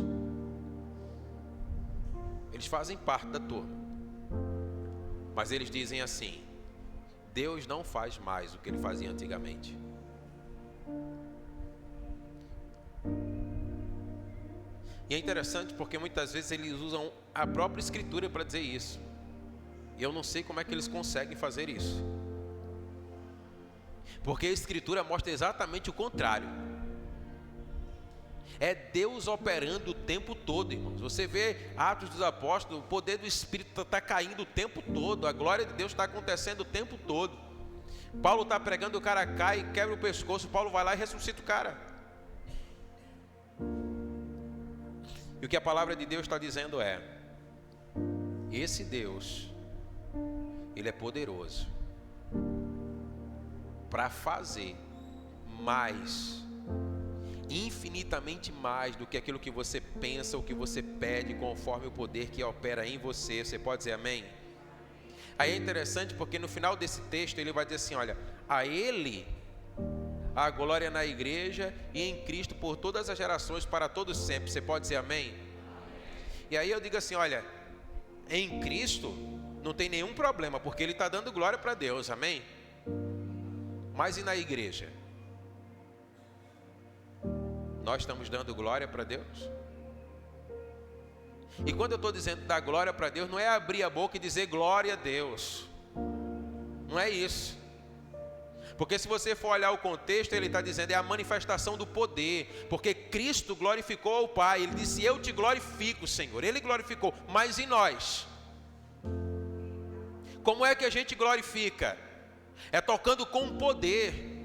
eles fazem parte da turma, mas eles dizem assim: Deus não faz mais o que ele fazia antigamente. E é interessante porque muitas vezes eles usam a própria Escritura para dizer isso. E eu não sei como é que eles conseguem fazer isso, porque a Escritura mostra exatamente o contrário. É Deus operando o tempo todo, irmãos. Você vê Atos dos Apóstolos, o poder do Espírito está caindo o tempo todo, a glória de Deus está acontecendo o tempo todo. Paulo está pregando, o cara cai, quebra o pescoço, Paulo vai lá e ressuscita o cara. E o que a palavra de Deus está dizendo é: esse Deus, ele é poderoso para fazer mais, infinitamente mais do que aquilo que você pensa, ou que você pede, conforme o poder que opera em você. Você pode dizer amém? Aí é interessante porque no final desse texto ele vai dizer assim: olha, a ele a glória na igreja e em Cristo por todas as gerações, para todos sempre. Você pode dizer amém? E aí eu digo assim: olha, em Cristo não tem nenhum problema, porque ele está dando glória para Deus, amém? Mas e na igreja? Nós estamos dando glória para Deus? E quando eu estou dizendo dar glória para Deus, não é abrir a boca e dizer glória a Deus. Não é isso. Porque se você for olhar o contexto, ele está dizendo é a manifestação do poder. Porque Cristo glorificou ao Pai. Ele disse: eu te glorifico, Senhor. Ele glorificou, mas e nós? Como é que a gente glorifica? É tocando com poder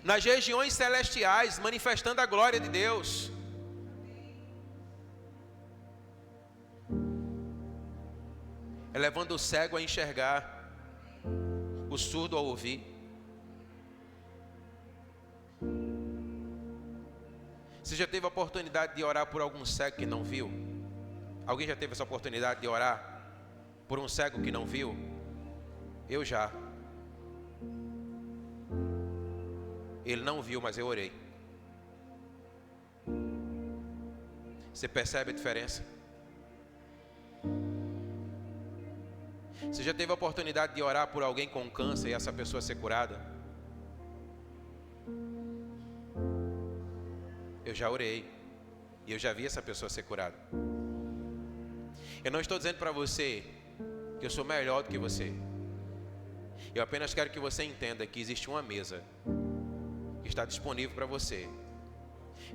nas regiões celestiais, manifestando a glória de Deus. é levando o cego a enxergar, o surdo a ouvir. Você já teve a oportunidade de orar por algum cego que não viu? Alguém já teve essa oportunidade de orar por um cego que não viu? Eu já. Ele não viu, mas eu orei. Você percebe a diferença? Você já teve a oportunidade de orar por alguém com câncer e essa pessoa ser curada? Eu já orei e eu já vi essa pessoa ser curada. Eu não estou dizendo para você que eu sou melhor do que você. Eu apenas quero que você entenda que existe uma mesa que está disponível para você.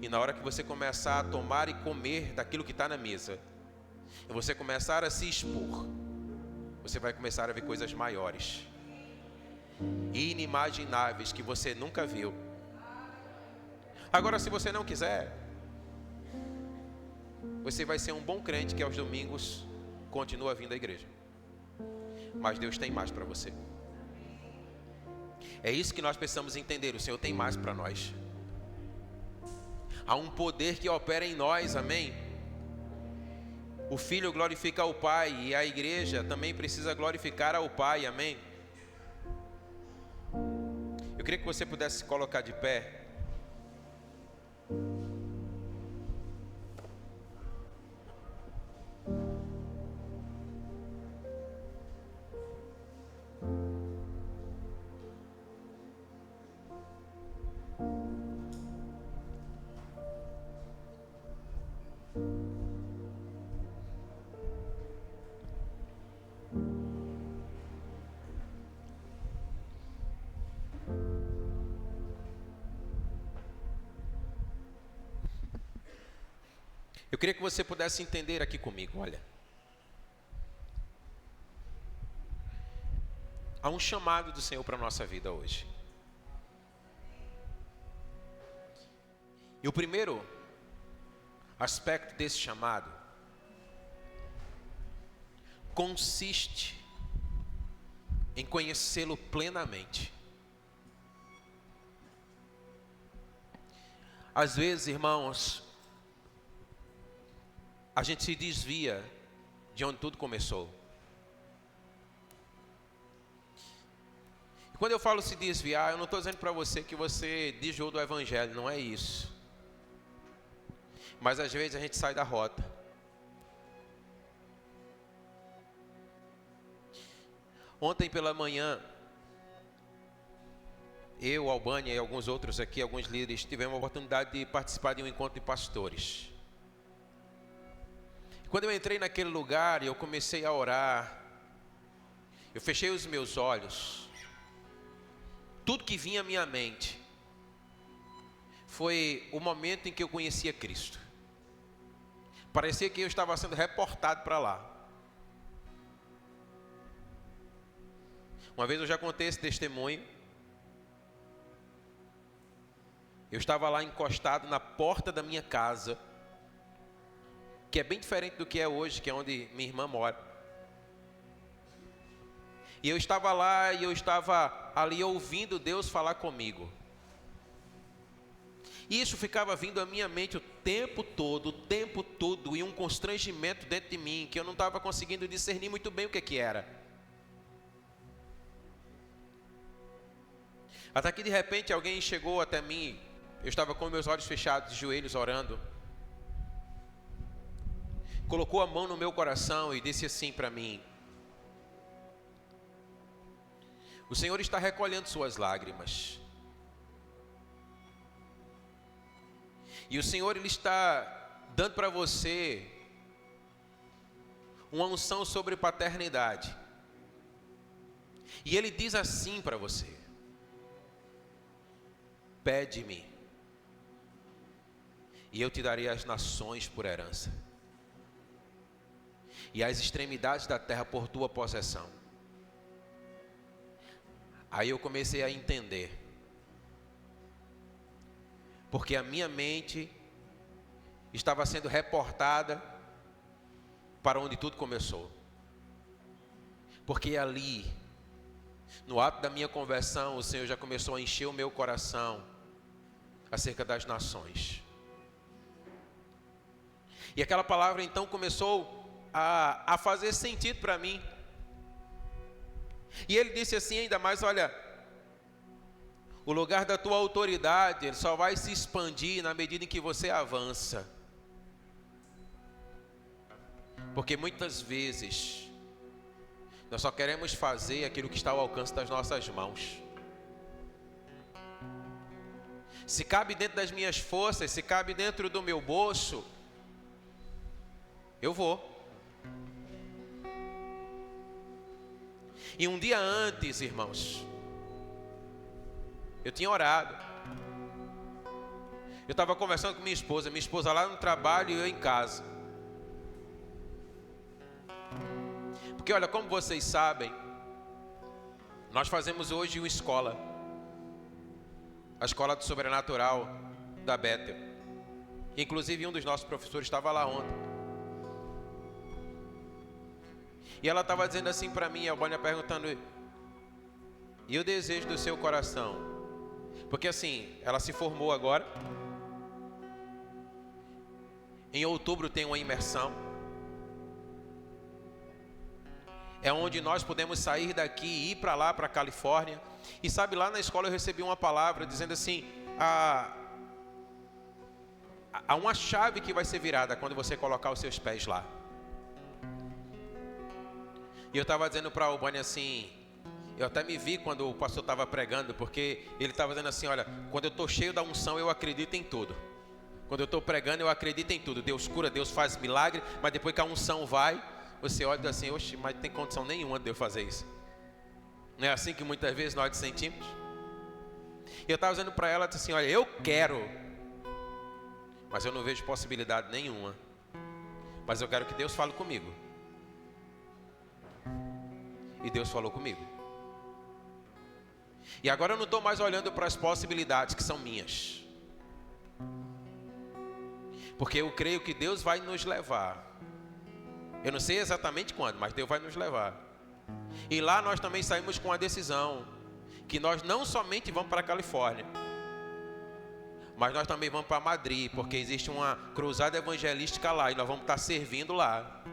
E na hora que você começar a tomar e comer daquilo que está na mesa, e você começar a se expor, você vai começar a ver coisas maiores, inimagináveis, que você nunca viu. Agora, se você não quiser, você vai ser um bom crente que aos domingos continua vindo à igreja. Mas Deus tem mais para você. É isso que nós precisamos entender. O Senhor tem mais para nós. Há um poder que opera em nós, amém? O Filho glorifica o Pai e a igreja também precisa glorificar ao Pai, amém? Eu queria que você pudesse se colocar de pé. Eu queria que você pudesse entender aqui comigo, olha. Há um chamado do Senhor para a nossa vida hoje. E o primeiro aspecto desse chamado consiste em conhecê-lo plenamente. Às vezes, irmãos, a gente se desvia de onde tudo começou. E quando eu falo se desviar, eu não estou dizendo para você que você desviou do evangelho, não é isso. Mas às vezes a gente sai da rota. Ontem pela manhã, eu, Albânia e alguns outros aqui, alguns líderes, tivemos a oportunidade de participar de um encontro de pastores. Quando eu entrei naquele lugar e eu comecei a orar, eu fechei os meus olhos, tudo que vinha à minha mente foi o momento em que eu conhecia Cristo. Parecia que eu estava sendo reportado para lá. Uma vez eu já contei esse testemunho. Eu estava lá encostado na porta da minha casa, que é bem diferente do que é hoje, que é onde minha irmã mora. E eu estava lá e eu estava ali ouvindo Deus falar comigo. E isso ficava vindo à minha mente o tempo todo, e um constrangimento dentro de mim, que eu não estava conseguindo discernir muito bem o que era. Até que de repente alguém chegou até mim, eu estava com meus olhos fechados, de joelhos orando, colocou a mão no meu coração e disse assim para mim: o Senhor está recolhendo suas lágrimas. E o Senhor, Ele está dando para você uma unção sobre paternidade. E Ele diz assim para você: pede-me, e eu te darei as nações por herança, e as extremidades da terra por tua possessão. Aí eu comecei a entender, porque a minha mente estava sendo reportada para onde tudo começou. Porque ali, no ato da minha conversão, o Senhor já começou a encher o meu coração acerca das nações. E aquela palavra então começou a fazer sentido para mim. E ele disse assim ainda mais, olha, o lugar da tua autoridade, ele só vai se expandir na medida em que você avança. Porque muitas vezes nós só queremos fazer aquilo que está ao alcance das nossas mãos. Se cabe dentro das minhas forças, se cabe dentro do meu bolso, eu vou. E um dia antes, irmãos, eu tinha orado. Eu estava conversando com minha esposa lá no trabalho e eu em casa. Porque olha, como vocês sabem, nós fazemos hoje uma escola. A escola do sobrenatural da Bethel. Inclusive um dos nossos professores estava lá ontem. E ela estava dizendo assim para mim, a Albânia perguntando, e o desejo do seu coração? Porque assim, ela se formou agora. Em outubro tem uma imersão. É onde nós podemos sair daqui e ir para lá, para a Califórnia. E sabe, lá na escola eu recebi uma palavra dizendo assim, há uma chave que vai ser virada quando você colocar os seus pés lá. E eu estava dizendo para a Albânia assim, eu até me vi quando o pastor estava pregando, porque ele estava dizendo assim, olha, quando eu estou cheio da unção eu acredito em tudo. Quando eu estou pregando eu acredito em tudo. Deus cura, Deus faz milagre, mas depois que a unção vai, você olha e diz assim, oxe, mas não tem condição nenhuma de eu fazer isso. Não é assim que muitas vezes nós sentimos? E eu estava dizendo para ela assim, olha, eu quero, mas eu não vejo possibilidade nenhuma. Mas eu quero que Deus fale comigo. E Deus falou comigo. E agora eu não estou mais olhando para as possibilidades que são minhas. Porque eu creio que Deus vai nos levar. Eu não sei exatamente quando, mas Deus vai nos levar. E lá nós também saímos com a decisão que nós não somente vamos para a Califórnia, mas nós também vamos para Madrid, porque existe uma cruzada evangelística lá e nós vamos estar servindo lá.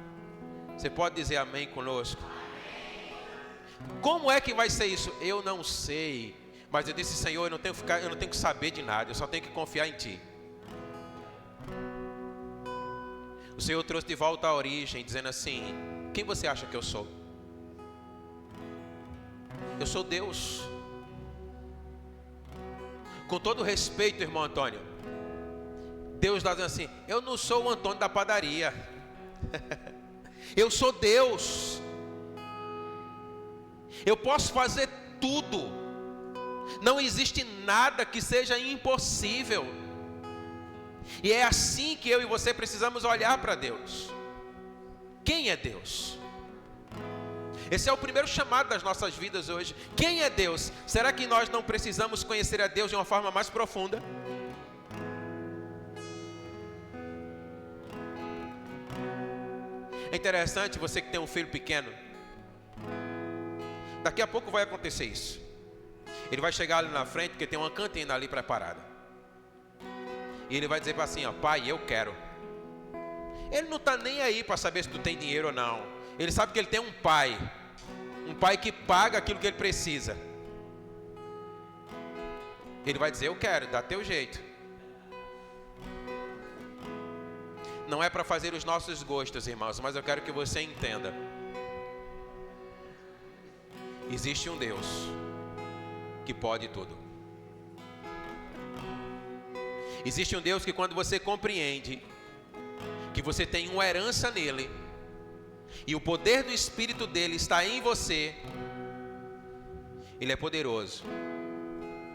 Você pode dizer amém conosco? Como é que vai ser isso? Eu não sei, mas eu disse, Senhor, eu não tenho que saber de nada, eu só tenho que confiar em Ti. O Senhor trouxe de volta a origem, dizendo assim, quem você acha que eu sou? Eu sou Deus. Com todo respeito, irmão Antônio, Deus está dizendo assim, eu não sou o Antônio da padaria. Eu sou Deus. Eu posso fazer tudo. Não existe nada que seja impossível. E é assim que eu e você precisamos olhar para Deus. Quem é Deus? Esse é o primeiro chamado das nossas vidas hoje. Quem é Deus? Será que nós não precisamos conhecer a Deus de uma forma mais profunda? É interessante, você que tem um filho pequeno, daqui a pouco vai acontecer isso. Ele vai chegar ali na frente, porque tem uma cantina ali preparada. E ele vai dizer para assim, ó, pai, eu quero. Ele não está nem aí para saber se tu tem dinheiro ou não. Ele sabe que ele tem um pai que paga aquilo que ele precisa. Ele vai dizer, eu quero, dá teu jeito. Não é para fazer os nossos gostos, irmãos, mas eu quero que você entenda. Existe um Deus que pode tudo. Existe um Deus que quando você compreende que você tem uma herança nele, e o poder do Espírito dele está em você, ele é poderoso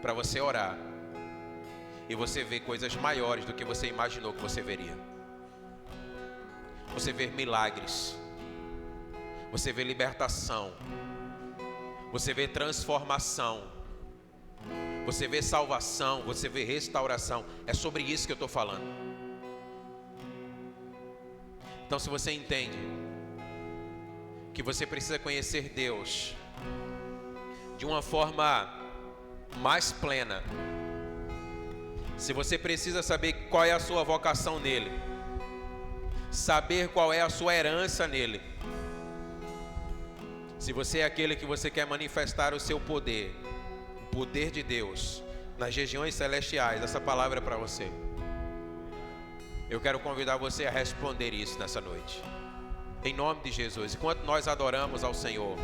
para você orar e você ver coisas maiores do que você imaginou que você veria. Você vê milagres, você vê libertação, você vê transformação, você vê salvação, você vê restauração. É sobre isso que eu estou falando. Então, se você entende que você precisa conhecer Deus de uma forma mais plena, se você precisa saber qual é a sua vocação nele, saber qual é a sua herança nele, se você é aquele que você quer manifestar o seu poder, o poder de Deus nas regiões celestiais, essa palavra é para você. Eu quero convidar você a responder isso nessa noite, em nome de Jesus. Enquanto nós adoramos ao Senhor,